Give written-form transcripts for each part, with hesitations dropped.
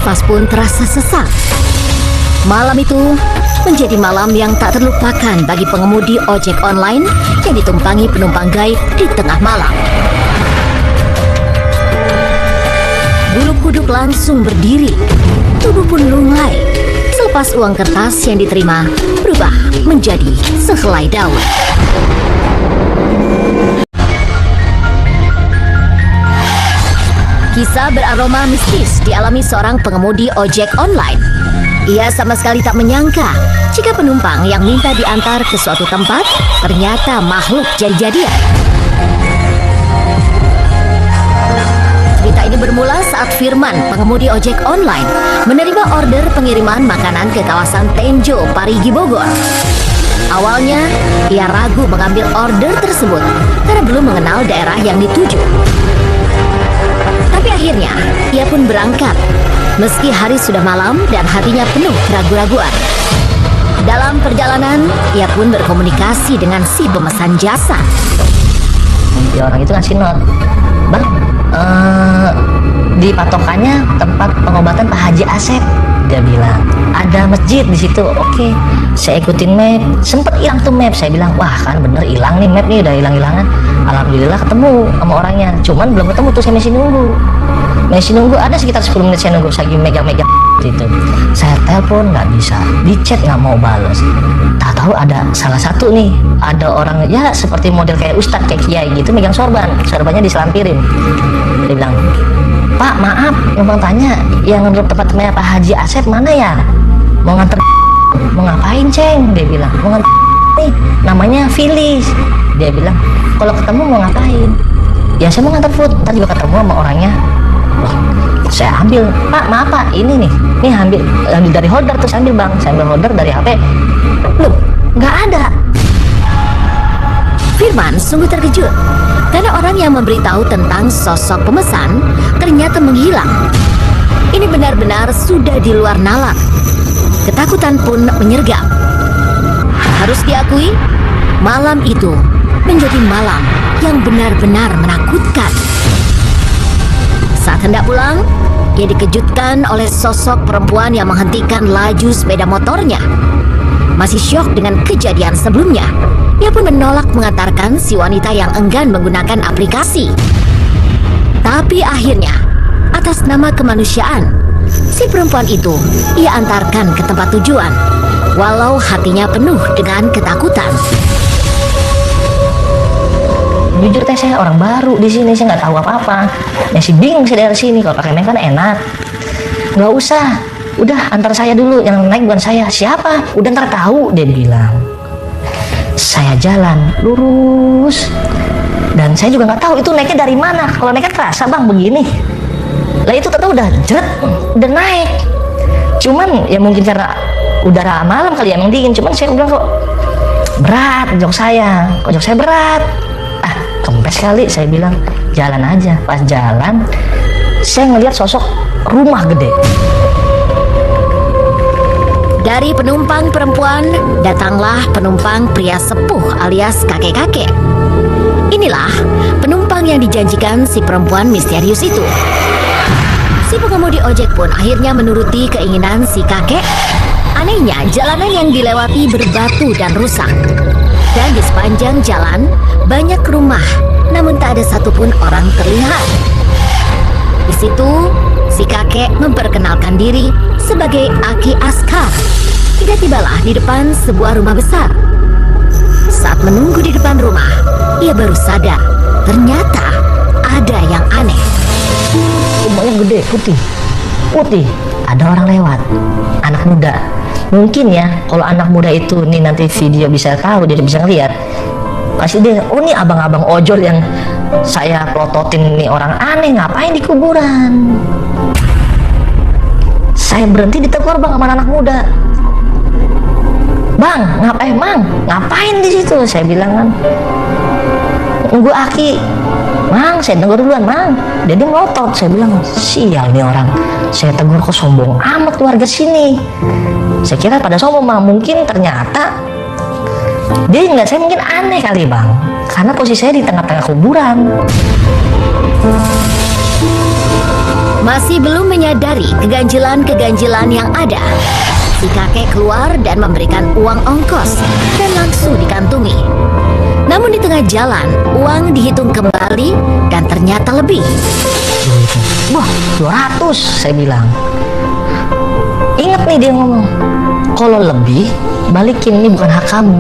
nafas pun terasa sesak. Malam itu menjadi malam yang tak terlupakan bagi pengemudi ojek online yang ditumpangi penumpang gaib di tengah malam. Bulu kuduk langsung berdiri, tubuh pun lunglai selepas uang kertas yang diterima berubah menjadi sehelai daun. Kisah beraroma mistis dialami seorang pengemudi ojek online. Ia sama sekali tak menyangka jika penumpang yang minta diantar ke suatu tempat ternyata makhluk jadi-jadian. Cerita ini bermula saat Firman, pengemudi ojek online, menerima order pengiriman makanan ke kawasan Tenjo, Parigi, Bogor. Awalnya, ia ragu mengambil order tersebut karena belum mengenal daerah yang dituju. Tapi akhirnya, ia pun berangkat, meski hari sudah malam dan hatinya penuh keraguan-raguan. Dalam perjalanan, ia pun berkomunikasi dengan si pemesan jasa. Ya orang itu ngasih not, "Bang, di patokannya tempat pengobatan Pak Haji Asep." Dia bilang, "Ada masjid di situ." Oke, saya ikutin map. Sempet hilang tuh map. Saya bilang, "Wah, kan bener hilang nih map nih, udah hilang-hilangan." Alhamdulillah ketemu sama orangnya. Cuman belum ketemu tuh, saya masih nunggu. Ada sekitar 10 menit saya nunggu, saya lagi megang-megang itu. Saya telepon nggak bisa, di chat nggak mau balas. Tak tahu ada salah satu nih, ada orang ya seperti model kayak ustadz, kayak kiai gitu, megang sorbannya diselampirin. Dia bilang, "Pak, maaf, numpang tanya, yang menurut tempatnya Pak Haji Asep mana ya? Mau nganter." "Mau ngapain, Ceng?" Dia bilang, "Mau nganter nih, namanya Filis." Dia bilang, "Kalau ketemu mau ngapain?" "Ya saya mau nganter food, ntar juga ketemu sama orangnya." Wah, saya ambil, "Pak, maaf Pak, ini nih ambil dari holder." Terus ambil, "Bang, saya ambil holder dari HP." Loh, nggak ada. Firman sungguh terkejut karena orang yang memberitahu tentang sosok pemesan ternyata menghilang. Ini benar-benar sudah di luar nalar. Ketakutan pun menyergap. Harus diakui, malam itu menjadi malam yang benar-benar menakutkan. Saat hendak pulang, ia dikejutkan oleh sosok perempuan yang menghentikan laju sepeda motornya. Masih syok dengan kejadian sebelumnya, ia pun menolak mengantarkan si wanita yang enggan menggunakan aplikasi. Tapi akhirnya, atas nama kemanusiaan, si perempuan itu ia antarkan ke tempat tujuan, walau hatinya penuh dengan ketakutan. Jujur teh, saya orang baru di sini, saya nggak tahu apa-apa, masih bingung saya dari sini. Kalau pakai map kan enak. "Nggak usah, udah antar saya dulu, yang naik bukan saya." "Siapa?" "Udah ntar tahu," dia bilang. Saya jalan lurus dan saya juga nggak tahu itu naiknya dari mana. Kalau naik kan kerasa, "Bang, begini." Lah itu ternyata udah jeret, udah naik. Cuman ya mungkin karena udara malam kali ya, emang dingin. Cuman saya bilang, kok berat jok saya berat. Kempes kali, saya bilang, jalan aja. Pas jalan, saya ngelihat sosok rumah gede. Dari penumpang perempuan, datanglah penumpang pria sepuh alias kakek-kakek. Inilah penumpang yang dijanjikan si perempuan misterius itu. Si pengemudi ojek pun akhirnya menuruti keinginan si kakek. Anehnya, jalanan yang dilewati berbatu dan rusak. Dan di sepanjang jalan, banyak rumah, namun tak ada satupun orang terlihat. Di situ, si kakek memperkenalkan diri sebagai Aki Askar. Hingga tibalah di depan sebuah rumah besar. Saat menunggu di depan rumah, ia baru sadar ternyata ada yang aneh. Rumahnya gede, putih. Ada orang lewat, anak muda. Mungkin ya, kalau anak muda itu nih nanti video bisa tahu, dia bisa ngeliat. Pasti dia, "Oh, nih abang-abang ojol yang saya pelototin, nih orang aneh ngapain di kuburan." Saya berhenti ditegur, "Bang," sama anak muda. "Bang, ngapain di situ?" Saya bilang kan, "Nunggu Aki." "Mang, saya tegur duluan, Mang." Dia melotot. Saya bilang, "Sial nih orang." Saya tegur, "Kok sombong amat warga sini." Saya kira pada sombong, Bang. Mungkin ternyata dia nggak, saya mungkin aneh kali, Bang, karena posisi saya di tengah-tengah kuburan. Masih belum menyadari keganjilan-keganjilan yang ada, si kakek keluar dan memberikan uang ongkos dan langsung dikantungi. Namun di tengah jalan, uang dihitung kembali dan ternyata lebih. Wah, 200 saya bilang. Ingat nih dia ngomong, kalau lebih balikin, ini bukan hak kamu.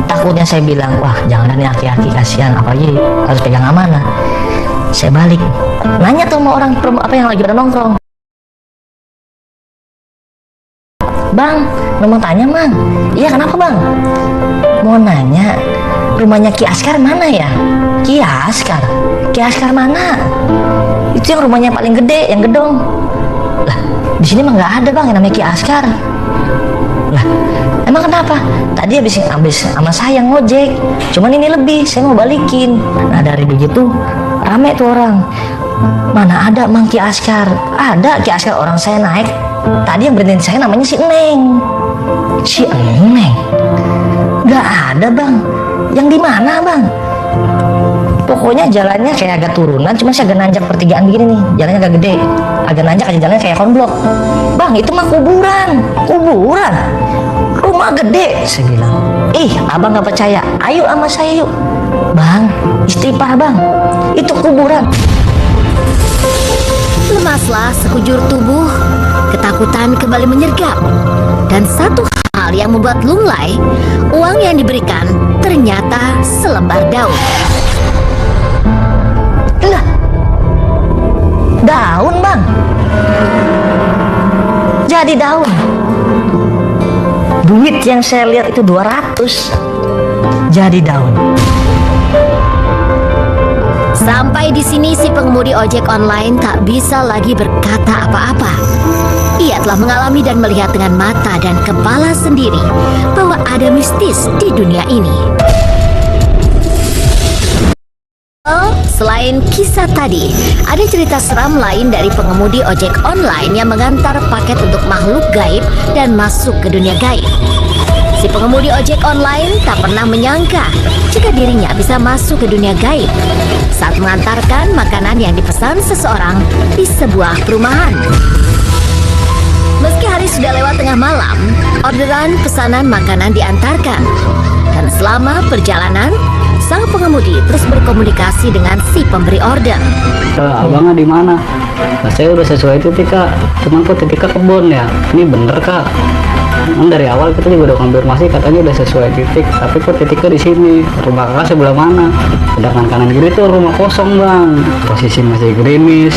Takutnya saya bilang, wah jangan nih aki-aki, kasihan, apalagi harus pegang amanah. Saya balik, nanya tuh sama orang apa yang lagi pada nongkrong. Bang, mau tanya bang. Iya kenapa bang? Mau nanya, rumahnya Ki Askar mana ya? Ki Askar? Ki Askar mana? Itu yang rumahnya paling gede, yang gedong. Lah, di sini mah nggak ada bang yang namanya Ki Askar. Lah, emang kenapa? Tadi habis sama saya ngojek, cuman ini lebih, saya mau balikin. Nah dari begitu rame tuh orang. Mana ada Mang Ki Askar? Ada Ki Askar, orang saya naik. Tadi yang berhentiin saya namanya si Neng. Si Neng? Gak ada bang. Yang di mana bang? Pokoknya jalannya kayak agak turunan, cuma sih agak nanjak pertigaan begini nih. Jalannya agak gede, agak nanjak aja, jalannya kayak konblok. Bang itu mah kuburan. Kuburan? Rumah gede, saya bilang. Ih abang gak percaya, ayo sama saya yuk. Bang, istighfar bang, itu kuburan. Lemaslah sekujur tubuh, ketakutan kembali menyergap. Dan satu hal yang membuat lunglai, uang yang diberikan ternyata selembar daun. Lah, daun bang. Jadi daun. Duit yang saya lihat itu 200. Jadi daun. Sampai di sini si pengemudi ojek online tak bisa lagi berkata apa-apa. Ia telah mengalami dan melihat dengan mata dan kepala sendiri bahwa ada mistis di dunia ini. Selain kisah tadi, ada cerita seram lain dari pengemudi ojek online yang mengantar paket untuk makhluk gaib dan masuk ke dunia gaib. Si pengemudi ojek online tak pernah menyangka jika dirinya bisa masuk ke dunia gaib saat mengantarkan makanan yang dipesan seseorang di sebuah perumahan. Meski hari sudah lewat tengah malam, orderan pesanan makanan diantarkan. Dan selama perjalanan, sang pengemudi terus berkomunikasi dengan si pemberi order. Abangnya di mana? Nah, saya udah sesuai titik kak, cuman kok titiknya kebun ya. Ini bener kak. Kan dari awal kita juga udah konfirmasi katanya udah sesuai titik, tapi kok titiknya di sini. Rumah kakak sebelah mana? Sedangkan kanan kiri tuh rumah kosong bang, posisi masih gerimis.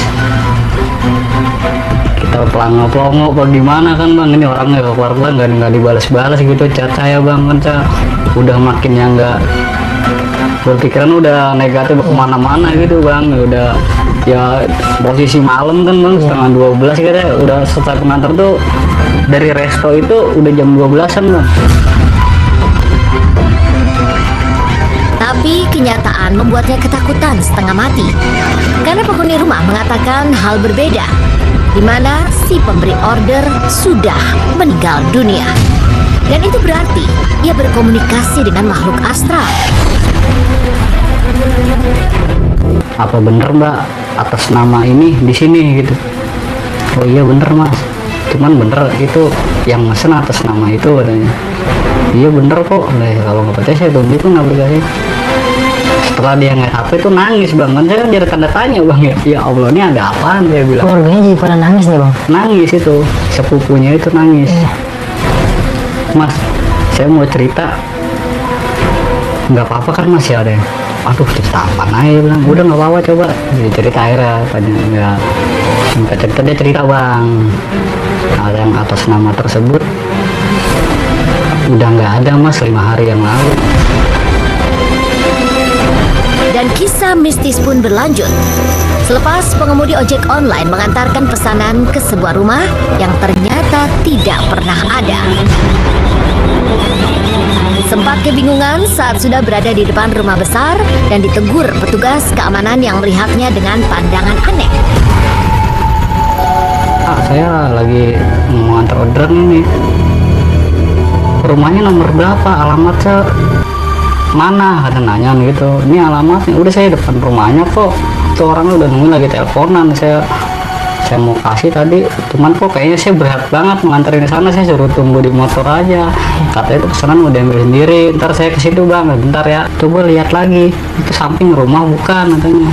Kita pelongo-pelongo apa gimana kan bang, ini orangnya keluar nggak dibalas-balas gitu chat saya bang, kan saya udah makin yang nggak berpikiran, udah negatif kemana-mana gitu bang. Udah ya posisi malam kan bang, setengah 12 kita udah selesai pengantar tuh dari resto itu udah jam 12-an bang. Tapi kenyataan membuatnya ketakutan setengah mati karena penghuni rumah mengatakan hal berbeda, di mana si pemberi order sudah meninggal dunia. Dan itu berarti ia berkomunikasi dengan makhluk astral. Apa bener mbak atas nama ini di sini gitu? Oh iya bener mas, cuman bener itu yang mesen atas nama itu katanya. Iya bener kok. Nah, kalau nggak percaya saya tunjukin aplikasi. Setelah dia ngeliat HP itu nangis bang, kan saya kan jadi tanda tanya bang ya. Ya Allah ini ada apaan, dia bilang. Keluarganya jadi pada nangis nih bang. Nangis itu, sepupunya itu nangis. Mas, saya mau cerita. Nggak apa-apa kan mas ya, ada yang aduh cerita apa aja bilang, udah nggak apa-apa coba. Jadi cerita akhirnya tanya nggak singkat cerita dia cerita bang, ada yang atas nama tersebut udah nggak ada mas 5 hari yang lalu. Dan kisah mistis pun berlanjut. Selepas pengemudi ojek online mengantarkan pesanan ke sebuah rumah yang ternyata tidak pernah ada. Sempat kebingungan saat sudah berada di depan rumah besar dan ditegur petugas keamanan yang melihatnya dengan pandangan aneh. Saya lagi mau antar orderan ini. Rumahnya nomor berapa? Alamatnya mana? Kata nanya gitu. Ini alamatnya. Udah saya depan rumahnya kok. itu orangnya udah nungguin lagi teleponan. Saya mau kasih tadi, cuman kok kayaknya saya berat banget mengantarin ke sana, saya suruh tunggu di motor aja. Katanya itu pesanan mau diambil sendiri, ntar saya ke situ bang, bentar ya, coba lihat lagi, itu samping rumah bukan katanya.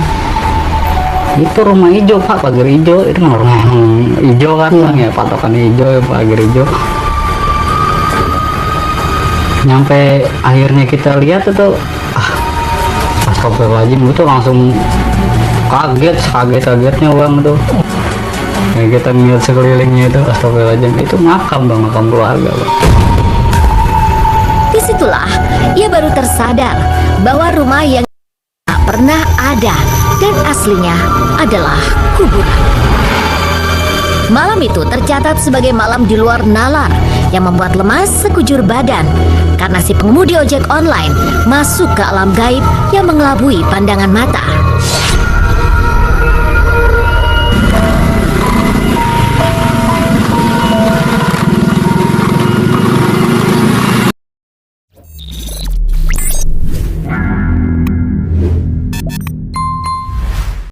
Itu rumah hijau pak, pagar hijau, itu kan rumah yang hijau kan bang ya, patokan hijau ya, pagar hijau. Nyampe akhirnya kita lihat itu, astagfirullahaladzim, itu langsung kagetnya bang tuh. Kayak kita ngeliat sekelilingnya itu, astagfirullahaladzim, itu makam bang, makam keluarga bang. Disitulah ia baru tersadar bahwa rumah yang tak pernah ada dan aslinya adalah kuburan. Malam itu tercatat sebagai malam di luar nalar yang membuat lemas sekujur badan karena si pengemudi ojek online masuk ke alam gaib yang mengelabui pandangan mata.